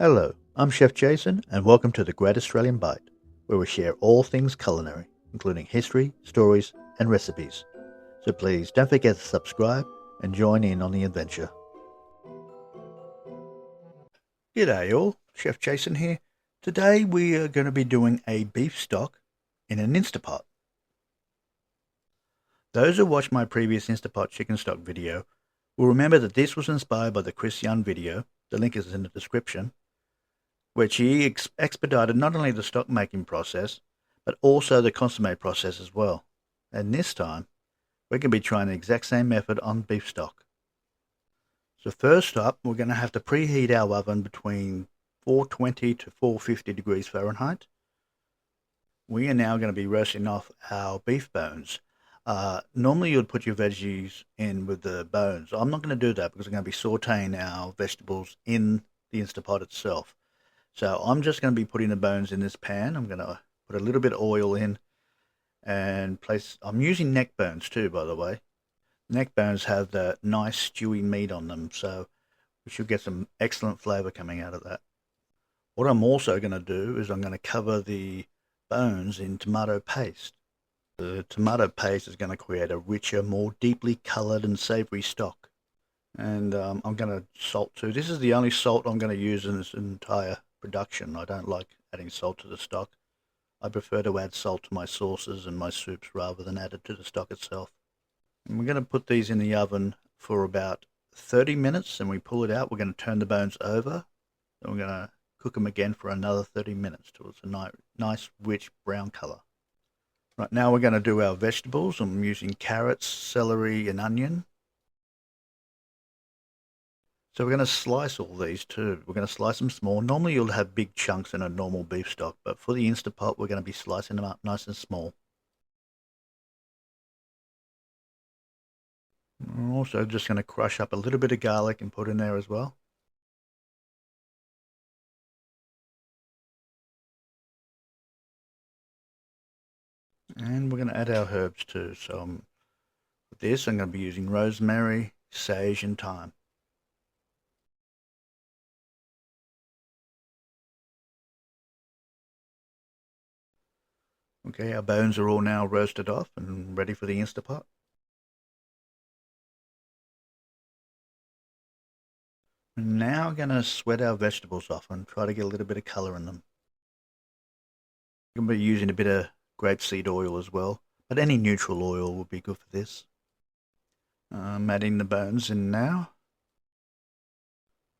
Hello, I'm Chef Jason, and welcome to the Great Australian Bite, where we share all things culinary, including history, stories, and recipes. So please don't forget to subscribe and join in on the adventure. G'day all, Chef Jason here. Today we are going to be doing a beef stock in an Instapot. Those who watched my previous Instapot chicken stock video will remember that this was inspired by the Chris Young video, the link is in the description, which he expedited not only the stock making process, but also the consommé process as well. And this time, we're going to be trying the exact same method on beef stock. So first up, we're going to have to preheat our oven between 420 to 450 degrees Fahrenheit. We are now going to be roasting off our beef bones. Normally you'd put your veggies in with the bones. I'm not going to do that because I'm going to be sauteing our vegetables in the Instapot itself. So I'm just going to be putting the bones in this pan. I'm going to put a little bit of oil in and I'm using neck bones too, by the way. Neck bones have the nice stewy meat on them, so we should get some excellent flavor coming out of that. What I'm also going to do is I'm going to cover the bones in tomato paste. The tomato paste is going to create a richer, more deeply colored and savory stock. And I'm going to salt too. This is the only salt I'm going to use in this entire production. I don't like adding salt to the stock. I prefer to add salt to my sauces and my soups rather than add it to the stock itself. And we're going to put these in the oven for about 30 minutes, and we pull it out. We're going to turn the bones over, and we're going to cook them again for another 30 minutes till it's a nice rich brown color. Right, now we're going to do our vegetables. I'm using carrots, celery, and onion. So we're going to slice all these too. We're going to slice them small. Normally you'll have big chunks in a normal beef stock, but for the Instapot we're going to be slicing them up nice and small. We're also just going to crush up a little bit of garlic and put in there as well. And we're going to add our herbs too. So with this I'm going to be using rosemary, sage, and thyme. Okay, our bones are all now roasted off and ready for the Instapot. And now I'm going to sweat our vegetables off and try to get a little bit of color in them. I'm going to be using a bit of grapeseed oil as well, but any neutral oil would be good for this. I'm adding the bones in now.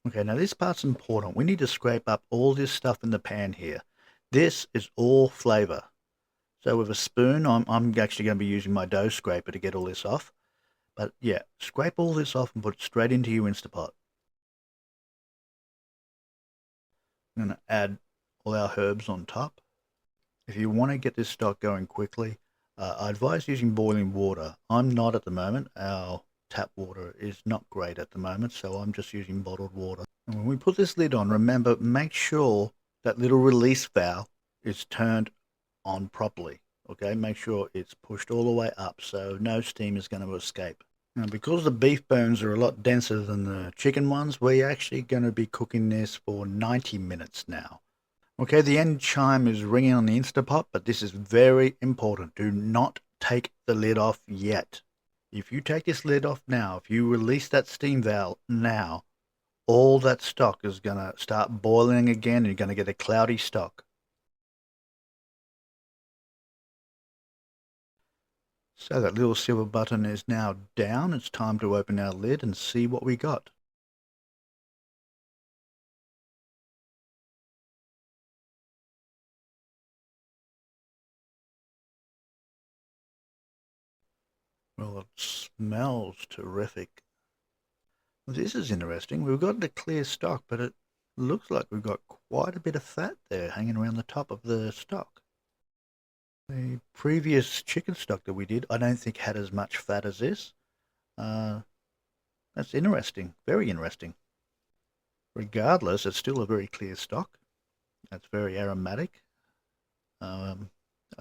Okay, now this part's important. We need to scrape up all this stuff in the pan here. This is all flavor. So with a spoon, I'm actually going to be using my dough scraper to get all this off. But yeah, scrape all this off and put it straight into your Instapot. I'm going to add all our herbs on top. If you want to get this stock going quickly, I advise using boiling water. I'm not at the moment. Our tap water is not great at the moment, so I'm just using bottled water. And when we put this lid on, remember, make sure that little release valve is turned on properly. Okay, make sure it's pushed all the way up so no steam is going to escape. Now, because the beef bones are a lot denser than the chicken ones, we're actually going to be cooking this for 90 minutes now. Okay, the end chime is ringing on the Instapot, but this is very important. Do not take the lid off yet. If you take this lid off now, if you release that steam valve now, all that stock is going to start boiling again and you're going to get a cloudy stock. So that little silver button is now down. It's time to open our lid and see what we got. Well, it smells terrific. This is interesting. We've got the clear stock, but it looks like we've got quite a bit of fat there hanging around the top of the stock. The previous chicken stock that we did, I don't think had as much fat as this. That's interesting, very interesting. Regardless, it's still a very clear stock. That's very aromatic. I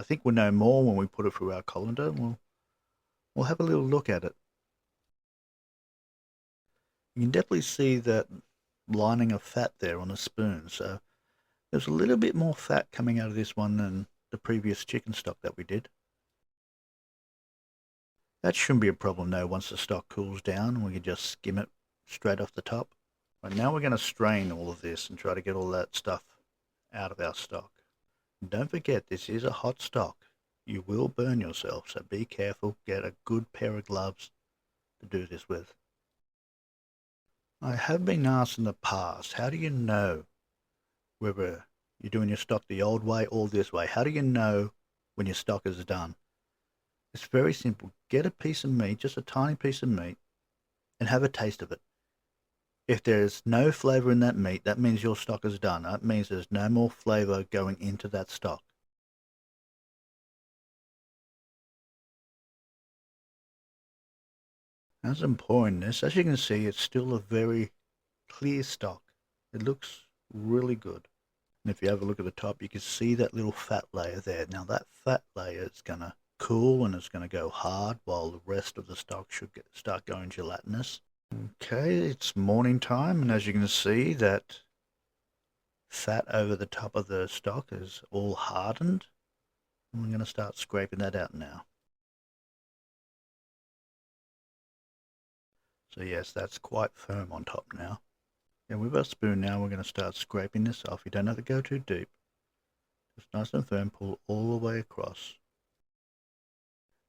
think we'll know more when we put it through our colander. We'll have a little look at it. You can definitely see that lining of fat there on the spoon. So there's a little bit more fat coming out of this one than the previous chicken stock that we did. That shouldn't be a problem though once the stock cools down. We can just skim it straight off the top. Right, now we're going to strain all of this and try to get all that stuff out of our stock. And don't forget, this is a hot stock. You will burn yourself, so be careful. Get a good pair of gloves to do this with. I have been asked in the past, how do you know whether you're doing your stock the old way or this way? How do you know when your stock is done? It's very simple. Get a piece of meat, just a tiny piece of meat, and have a taste of it. If there's no flavor in that meat, that means your stock is done. That means there's no more flavor going into that stock. As I'm pouring this, as you can see, it's still a very clear stock. It looks really good. And if you have a look at the top, you can see that little fat layer there. Now that fat layer is going to cool and it's going to go hard while the rest of the stock should start going gelatinous. Okay, it's morning time, and as you can see, that fat over the top of the stock is all hardened. And we're going to start scraping that out now. So yes, that's quite firm on top now. And with our spoon now, we're going to start scraping this off. You don't have to go too deep. Just nice and firm, pull all the way across.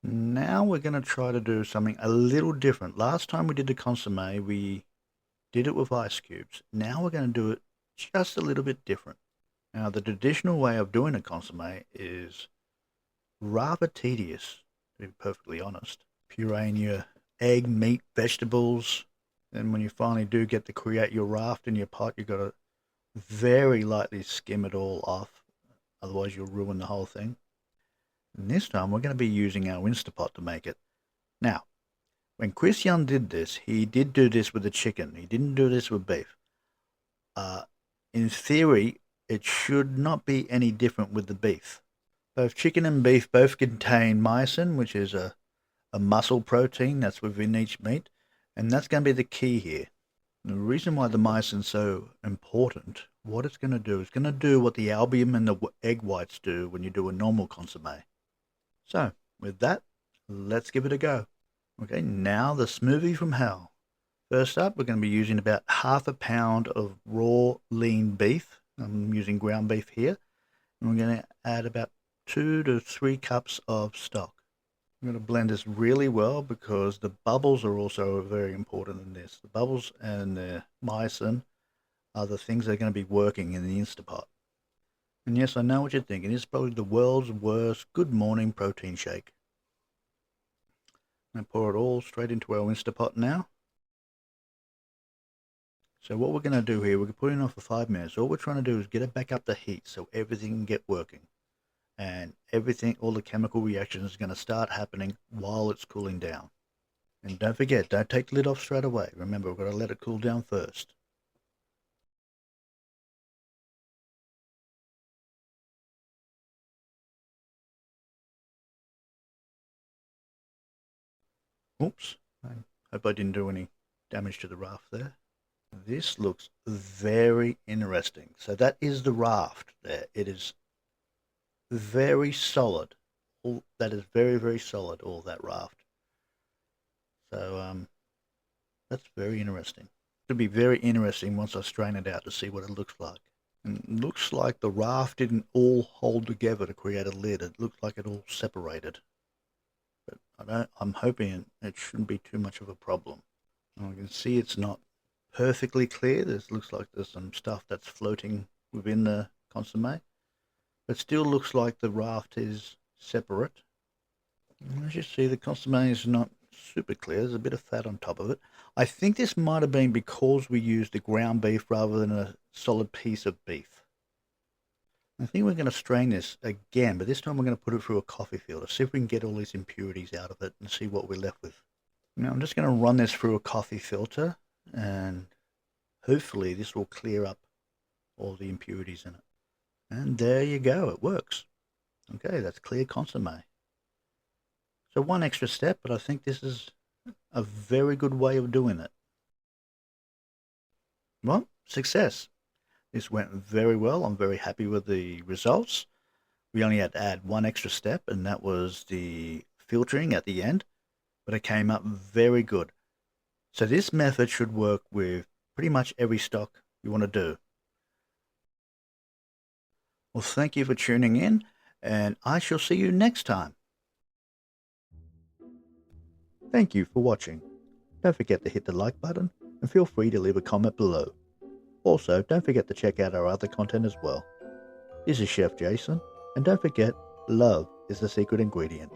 Now we're going to try to do something a little different. Last time we did the consommé, we did it with ice cubes. Now we're going to do it just a little bit different. Now the traditional way of doing a consommé is rather tedious, to be perfectly honest. Pureeing your egg, meat, vegetables. Then when you finally do get to create your raft in your pot, you've got to very lightly skim it all off. Otherwise you'll ruin the whole thing. And this time we're going to be using our Instapot to make it. Now, when Chris Young did this, he did do this with the chicken. He didn't do this with beef. In theory, it should not be any different with the beef. Both chicken and beef both contain myosin, which is a muscle protein that's within each meat. And that's going to be the key here. And the reason why the myosin is so important, what it's going to do is going to do what the albumin and the egg whites do when you do a normal consommé. So, with that, let's give it a go. Okay, now the smoothie from hell. First up, we're going to be using about half a pound of raw lean beef. I'm using ground beef here. And we're going to add about 2 to 3 cups of stock. I'm going to blend this really well because the bubbles are also very important in this. The bubbles and the myosin are the things that are going to be working in the Instapot. And yes, I know what you're thinking. It's probably the world's worst good morning protein shake. I'm going to pour it all straight into our Instapot now. So what we're going to do here, we're putting it on for 5 minutes. All we're trying to do is get it back up to heat so everything can get working. And everything, all the chemical reactions are going to start happening while it's cooling down. And don't forget, don't take the lid off straight away. Remember, we've got to let it cool down first. Oops, I hope I didn't do any damage to the raft there. This looks very interesting. So that is the raft there. It is very solid. All that is very, very solid, all that raft. So that's very interesting. It'll be very interesting once I strain it out to see what it looks like. And it looks like the raft didn't all hold together to create a lid. It looks like it all separated. But I'm hoping it shouldn't be too much of a problem. And I can see it's not perfectly clear. This looks like there's some stuff that's floating within the consommé. But still looks like the raft is separate. And as you see, the consommé is not super clear. There's a bit of fat on top of it. I think this might have been because we used the ground beef rather than a solid piece of beef. I think we're going to strain this again, but this time we're going to put it through a coffee filter, see if we can get all these impurities out of it and see what we're left with. Now I'm just going to run this through a coffee filter, and hopefully this will clear up all the impurities in it. And there you go, it works. Okay, that's clear consommé. So one extra step, but I think this is a very good way of doing it. Well, success. This went very well. I'm very happy with the results. We only had to add one extra step, and that was the filtering at the end, but it came up very good. So this method should work with pretty much every stock you want to do. Well, thank you for tuning in, and I shall see you next time. Thank you for watching. Don't forget to hit the like button, and feel free to leave a comment below. Also, don't forget to check out our other content as well. This is Chef Jason, and don't forget, love is the secret ingredient.